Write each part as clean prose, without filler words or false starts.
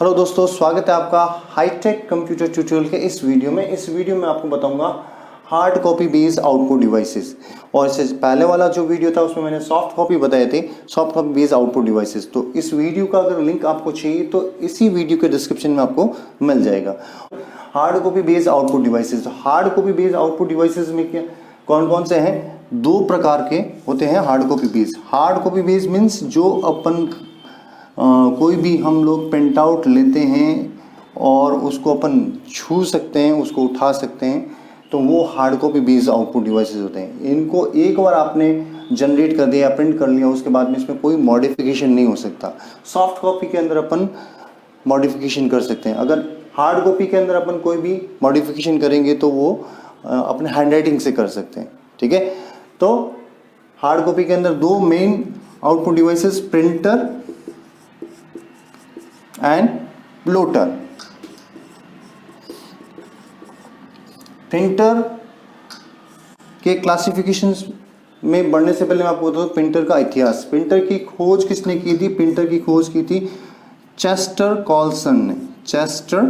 Hello दोस्तों, स्वागत है आपका हाईटेक कंप्यूटर ट्यूटोरियल के इस वीडियो में। इस वीडियो में आपको बताऊंगा hard copy based output devices. और इससे पहले वाला जो वीडियो था उसमें मैंने सॉफ्ट कॉपी बताए थे, soft copy based output devices. तो इस वीडियो का अगर लिंक आपको चाहिए तो इसी वीडियो के डिस्क्रिप्शन में आपको मिल जाएगा। Hard copy based output devices, तो hard copy based output devices में क्या कौन कौन से हैं? दो प्रकार के होते हैं hard copy based. Hard copy based means जो अपन कोई भी हम लोग प्रिंट आउट लेते हैं और उसको अपन छू सकते हैं, उसको उठा सकते हैं, तो वो hard copy based output devices होते हैं। इनको एक बार आपने जनरेट कर दिया, प्रिंट कर लिया, उसके बाद में इसमें कोई मॉडिफिकेशन नहीं हो सकता। सॉफ्ट कॉपी के अंदर अपन मॉडिफिकेशन कर सकते हैं। अगर हार्ड कॉपी के अंदर अपन कोई भी मॉडिफिकेशन करेंगे तो वो अपने हैंड राइटिंग से कर सकते हैं। ठीक है, तो हार्ड कॉपी के अंदर दो main output devices, printer and plotter. Printer के क्लासिफिकेशंस में बढ़ने से पहले मैं आपको बता दूं प्रिंटर का इतिहास। प्रिंटर की खोज किसने की थी? प्रिंटर की खोज की थी चेस्टर कॉल्सन ने। चेस्टर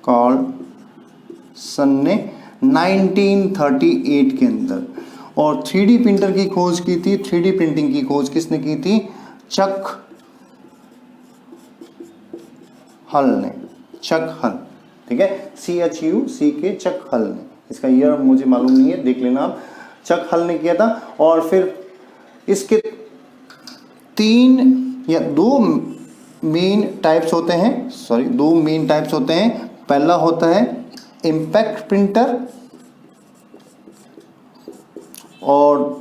कॉल्सन ने 1938 के अंदर। और 3D प्रिंटर की खोज की थी, 3D प्रिंटिंग की खोज किसने की थी? चक हल ने। चक हल, ठीक है, CHUCK, चक हल ने। इसका ईयर मुझे मालूम नहीं है, देख लेना आप। चक हल ने किया था। और फिर इसके दो मेन टाइप्स होते हैं। पहला होता है इम्पैक्ट प्रिंटर और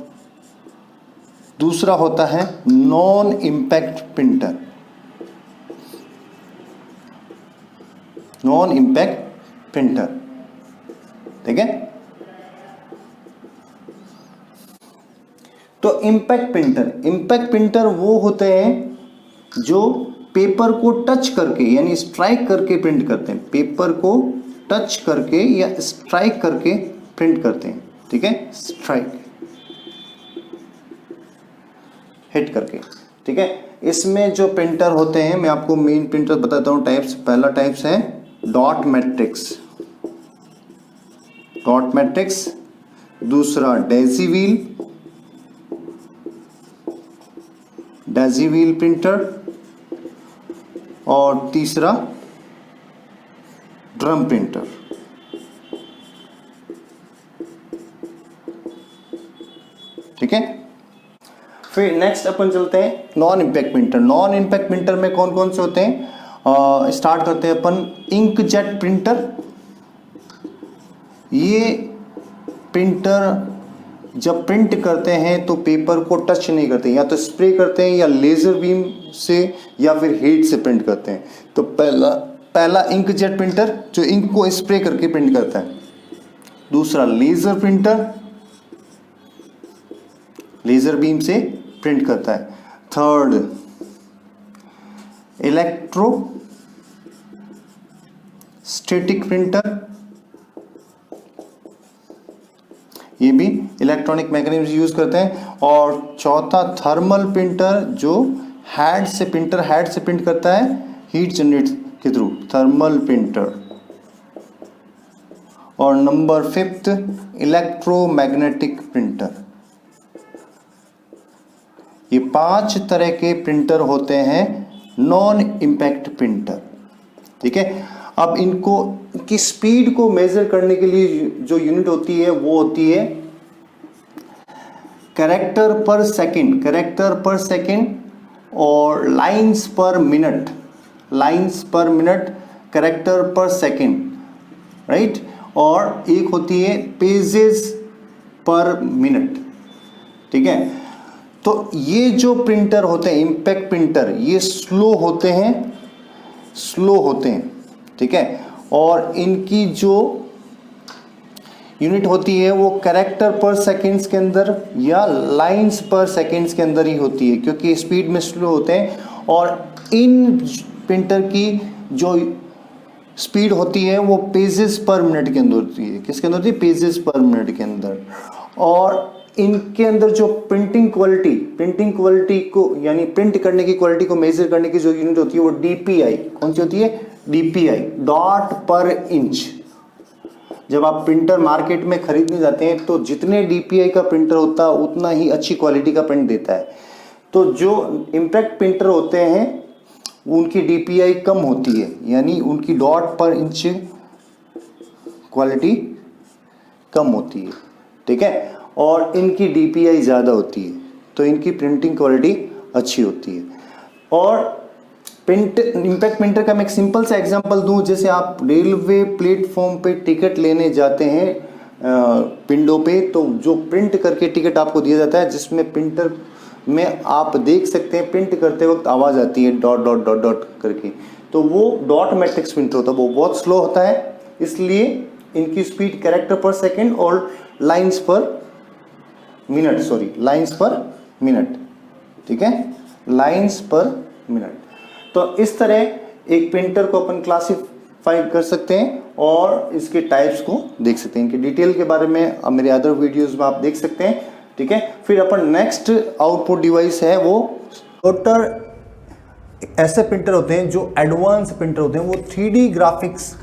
दूसरा होता है non impact printer. Non impact printer, ठीक है। तो इम्पैक्ट प्रिंटर वो होते हैं जो पेपर को टच करके यानी स्ट्राइक करके प्रिंट करते हैं। पेपर को टच करके या स्ट्राइक करके प्रिंट करते हैं, ठीक है, स्ट्राइक, हिट करके, ठीक है। इसमें जो प्रिंटर होते हैं, मैं आपको मेन प्रिंटर बताता हूं टाइप्स। पहला टाइप्स है डॉट मैट्रिक्स, दूसरा डेजी व्हील प्रिंटर और तीसरा ड्रम प्रिंटर, ठीक है। फिर नेक्स्ट अपन चलते हैं non impact printer. Non impact printer में कौन कौन से होते हैं? स्टार्ट करते हैं अपन इंकजेट प्रिंटर। ये प्रिंटर जब प्रिंट करते हैं तो पेपर को टच नहीं करते, या तो स्प्रे करते हैं या लेजर बीम से या फिर हीट से प्रिंट करते हैं। तो पहला इंकजेट प्रिंटर जो इंक को स्प्रे करके प्रिंट करता है। दूसरा लेजर प्रिंटर, लेजर बीम से प्रिंट करता है। थर्ड इलेक्ट्रोस्टैटिक प्रिंटर, ये भी इलेक्ट्रॉनिक मैकेनिज्म यूज करते हैं। और चौथा थर्मल प्रिंटर, जो हेड से प्रिंट करता है हीट जनरेट के थ्रू, थर्मल प्रिंटर। और नंबर 5 इलेक्ट्रोमैग्नेटिक प्रिंटर। ये 5 तरह के प्रिंटर होते हैं नॉन इम्पैक्ट प्रिंटर, ठीक है। अब इनको की स्पीड को मेजर करने के लिए जो यूनिट होती है वो होती है कैरेक्टर पर सेकंड और लाइंस पर मिनट, कैरेक्टर पर सेकंड, राइट। और एक होती है पेजेस पर मिनट, ठीक है। तो ये जो प्रिंटर होते हैं इम्पैक्ट प्रिंटर, ये स्लो होते हैं, ठीक है। और इनकी जो यूनिट होती है वो कैरेक्टर पर सेकंड्स के अंदर या लाइंस पर सेकंड्स के अंदर ही होती है, क्योंकि स्पीड में स्लो होते हैं। और इन प्रिंटर की जो स्पीड होती है वो पेजेस पर मिनट के अंदर होती है। किसके अंदर होती है? पेजेस पर मिनट के अंदर। और इनके अंदर जो प्रिंटिंग क्वालिटी को यानी प्रिंट करने की क्वालिटी को मेजर करने की जो यूनिट होती है वो डीपीआई, कौन सी होती है? डीपीआई, डॉट पर इंच। जब आप प्रिंटर मार्केट में खरीदने जाते हैं तो जितने डीपीआई का प्रिंटर होता है उतना ही अच्छी क्वालिटी का प्रिंट देता है। तो जो इम्पैक्ट प्रिंटर होते हैं उनकी डीपीआई कम होती है, यानी उनकी डॉट पर इंच क्वालिटी कम होती है, ठीक है, और इनकी डीपीआई ज़्यादा होती है, तो इनकी प्रिंटिंग क्वालिटी अच्छी होती है। और इम्पैक्ट प्रिंटर का मैं एक सिंपल सा एग्जांपल दूं, जैसे आप रेलवे प्लेटफॉर्म पे टिकट लेने जाते हैं विंडो पे, तो जो प्रिंट करके टिकट आपको दिया जाता है जिसमें प्रिंटर में आप देख सकते हैं प्रिंट करते वक्त आवाज़ आती है डॉट डॉट डॉट डॉट करके, तो वो डॉट मैट्रिक्स प्रिंटर होता है, वो बहुत स्लो होता है, इसलिए इनकी स्पीड कैरेक्टर पर सेकेंड और लाइन्स पर मिनट, ठीक है, लाइन्स पर मिनट। तो इस तरह एक प्रिंटर को अपन क्लासिफाई कर सकते हैं और इसके टाइप्स को देख सकते हैं। इनके डिटेल के बारे में अब मेरे अदर वीडियोस में आप देख सकते हैं, ठीक है। फिर अपन नेक्स्ट आउटपुट डिवाइस है वो प्लॉटर। ऐसे प्रिंटर होते हैं जो एडवांस प्रिंटर होते हैं, वो 3D ग्राफिक्स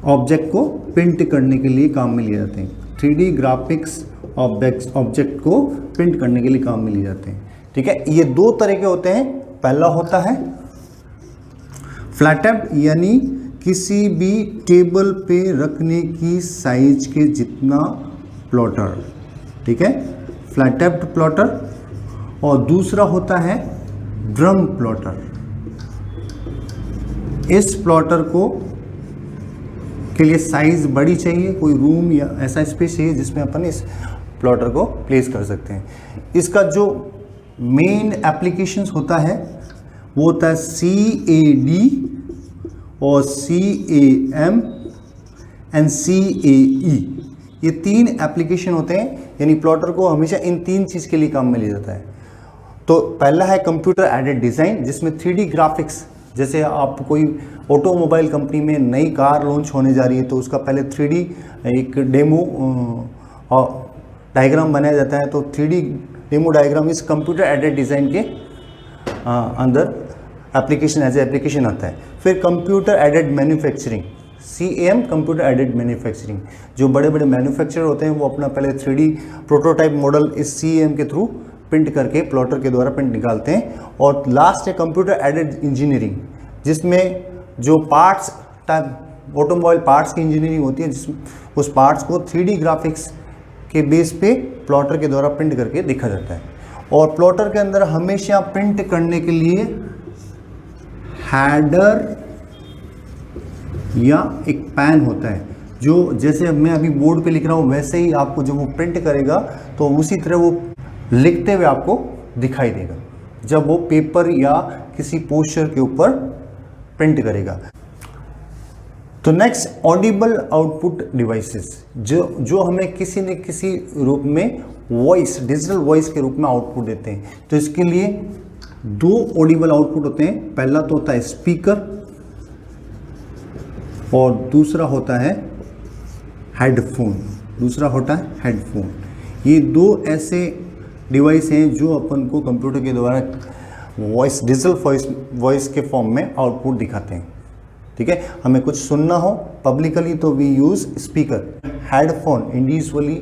ऑब्जेक्ट को प्रिंट करने के लिए काम में लिए जाते हैं। 3D ग्राफिक्स ऑब्जेक्ट को प्रिंट करने के लिए काम में लिए जाते हैं, ठीक है। ये दो तरह के होते हैं। पहला होता है फ्लैट टॉप, यानी किसी भी टेबल पे रखने की साइज के जितना प्लॉटर, ठीक है, फ्लैट टॉप प्लॉटर। और दूसरा होता है ड्रम प्लॉटर। इस प्लॉटर को के लिए साइज बड़ी चाहिए, कोई रूम या ऐसा स्पेस चाहिए जिसमें अपन इस प्लॉटर को प्लेस कर सकते हैं। इसका जो मेन एप्लीकेशंस होता है वो होता है CAD और CAM एंड CAE। ये 3 एप्लीकेशन होते हैं, यानी प्लॉटर को हमेशा इन 3 चीज़ के लिए काम में लिया जाता है। तो पहला है कंप्यूटर एडेड डिज़ाइन, जिसमें 3D ग्राफिक्स, जैसे आप कोई ऑटोमोबाइल कंपनी में नई कार लॉन्च होने जा रही है तो उसका पहले 3D एक डेमो डायग्राम बनाया जाता है, तो 3D डेमो डायग्राम इस कंप्यूटर एडेड डिज़ाइन के अंदर एप्लीकेशन एज एप्लीकेशन आता है। फिर computer aided manufacturing, CAM, computer aided manufacturing, जो बड़े बड़े मैन्युफैक्चरर होते हैं वो अपना पहले 3D प्रोटोटाइप मॉडल इस CAM के थ्रू प्रिंट करके प्लॉटर के द्वारा प्रिंट निकालते हैं। और लास्ट है कंप्यूटर एडेड इंजीनियरिंग, जिसमें जो पार्ट्स टाइप ऑटोमोबाइल पार्ट्स की इंजीनियरिंग होती है, जिसमें उस पार्ट्स को 3D ग्राफिक्स के बेस पे प्लॉटर के द्वारा प्रिंट करके देखा जाता है। और प्लॉटर के अंदर हमेशा प्रिंट करने के लिए हैडर या एक पैन होता है, जो जैसे मैं अभी बोर्ड पे लिख रहा हूँ वैसे ही आपको जब वो प्रिंट करेगा तो उसी तरह वो लिखते हुए आपको दिखाई देगा जब वो पेपर या किसी पोस्टर के ऊपर प्रिंट करेगा। तो नेक्स्ट ऑडिबल आउटपुट डिवाइसेस, जो हमें किसी न किसी रूप में वॉइस, डिजिटल वॉइस के रूप में आउटपुट देते हैं। तो इसके लिए 2 ऑडिबल आउटपुट होते हैं। पहला तो होता है स्पीकर और दूसरा होता है हेडफोन। ये 2 ऐसे डिवाइस हैं जो अपन को कंप्यूटर के द्वारा वॉइस, डिजिटल वॉइस के फॉर्म में आउटपुट दिखाते हैं, ठीक है। हमें कुछ सुनना हो पब्लिकली तो we use speaker. Headphone individually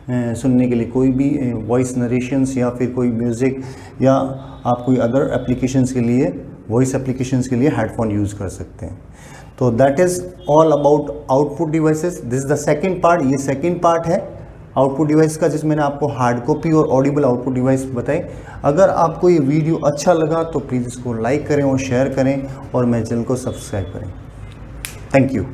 सुनने के लिए, कोई भी वॉइस नरेशंस या फिर कोई म्यूज़िक या आप कोई अदर एप्लीकेशंस के लिए, वॉइस एप्लीकेशंस के लिए हेडफोन यूज़ कर सकते हैं। तो that is all about output devices. This is the second part. ये सेकेंड पार्ट है आउटपुट डिवाइस का, जिसमें मैंने आपको हार्ड कॉपी और ऑडिबल आउटपुट डिवाइस बताए। अगर आपको ये वीडियो अच्छा लगा तो प्लीज़ इसको लाइक करें और शेयर करें और मेरे चैनल को सब्सक्राइब करें। Thank you.